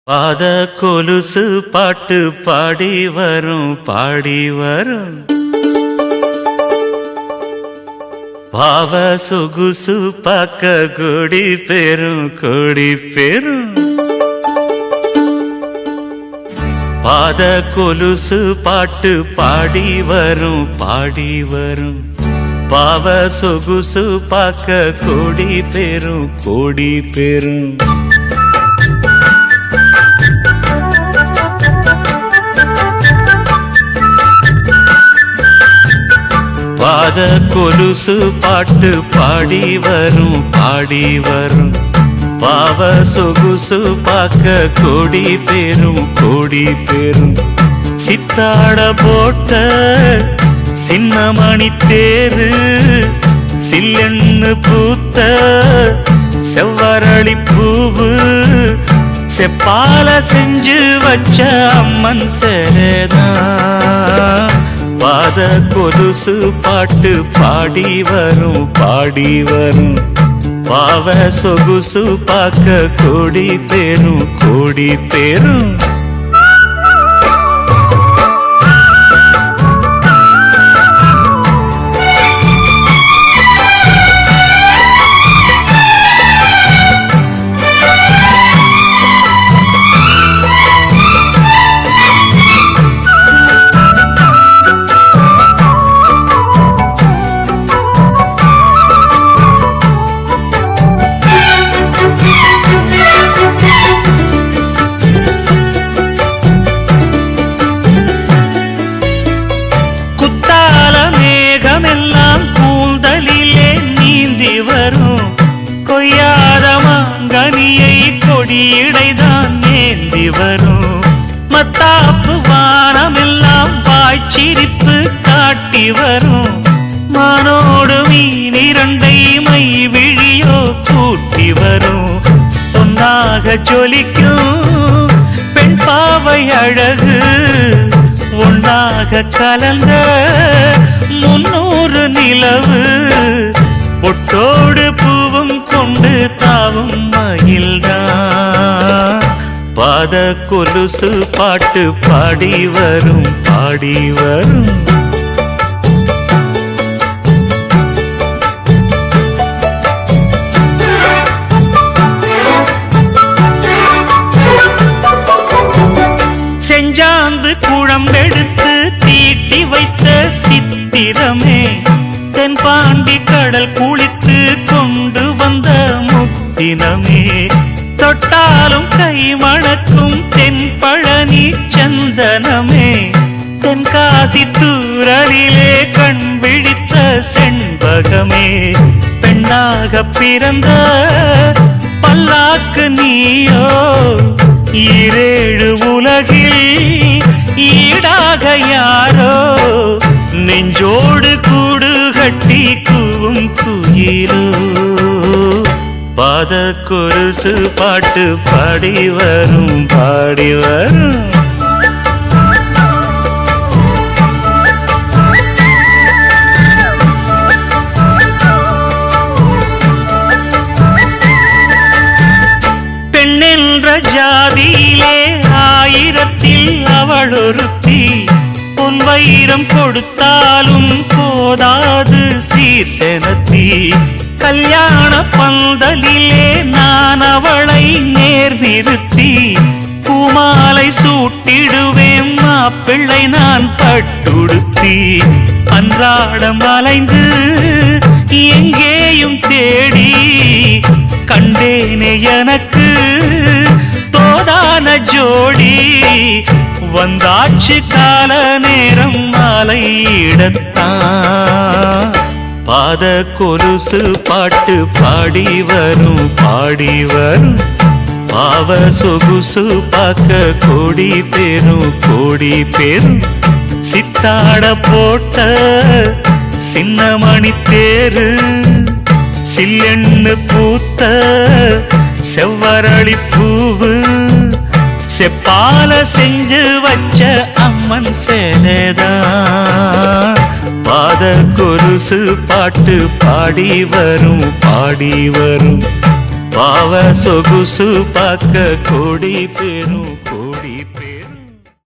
பாத கொலுசு பாட்டு பாடி வரும் பாடி வரும் பாவ சொகுசு பார்க்க கொடி பெரும் கொடி பெரும் பாத கொலுசு பாட்டு பாடி வரும் பாடி வரும் பாவ சொகுசு பார்க்க கொடி பெரும் கொடி பெரும் பாத கொலுசு பாட்டு பாடி வரும் பாடி வரும் பாவ சொகுசு பார்க்க கொடி பெரும் கொடி பெரும் சித்தாட போட்ட சின்னமணி தேரு சில்லெண்ணு பூத்த செவ்வரளி பூவு செப்பால செஞ்சு வச்ச அம்மன் சேரதான் பாத கொலுசு பாட்டு பாடி வரும் பாடி வரும் பாவ சொகுசு பார்க்க கொடி பெரும் கொடி பெரும் கொடியிடைதான் ஏந்தி வரும் மத்தாப்பு வானமெல்லாம் வாய்ச்சிரிப்பு காட்டி வரும் மானோடு மீன் இரண்டை மை விழியோ கூட்டி வரும் பொன்னாக ஜொலிக்கும் பெண் பாவை அழகு ஒன்னாக கலந்த 300 நிலவு பொட்டோடு பூவும் கொண்டு தாவும் மயில்தான் பாத கொலுசு பாட்டு பாடி வரும் பாடி வரும் செஞ்சாந்து குழம்பெடுத்து தீட்டி வைத்த சித்திரமே தென்பாண்டி கடல் குளித்து கொண்டு வந்த முத்தினமே தொட்டாலும் கை மணக்கும் தென்பழனி சந்தனமே தென்காசி தூரலிலே கண் விழித்த செண்பகமே பெண்ணாக பிறந்த பல்லாக்கு நீயோ 7 உலகில் ஈடாக யாரோ நெஞ்சோடு கூடு கட்டி கூவும் குயிலோ பாத கொலுசு பாட்டு பாடி வரும் பாடி வரும் பெண்ணென்ற ஜாதியிலே 1000ல் அவள் ஒருத்தி பொன் வைரம் கொடுத்தாலும் போதாது சீர்செனத்தி கல்யாண பந்தலிலே நான் அவளை நேர் நிறுத்தி பூமாலை சூட்டிடுவேன் மாப்பிள்ளை நான் பட்டுடுத்தி அன்றாடம் அலைந்து எங்கேயும் தேடி கண்டேனே எனக்கு தோதான ஜோடி வந்தாச்சு கால நேரம் மாலையிடத்தான் பாத கொலுசு பாட்டு பாடி வரும் பாடி வரும் பாவ சொகுசு பார்க்க கொடி பெரும் கொடி பெரும் சித்தாட போட்ட சின்னமணி தேரு சில்லெண்ணு பூத்த செவ்வரளி பூவு செப்பால செஞ்சு வச்ச அம்மன் சேலைதான் பாத கொலுசு பாட்டு பாடி வரும் பாடி வரும் பாவ சொகுசு பார்க்க கோடி பேரும் கோடி பேரும்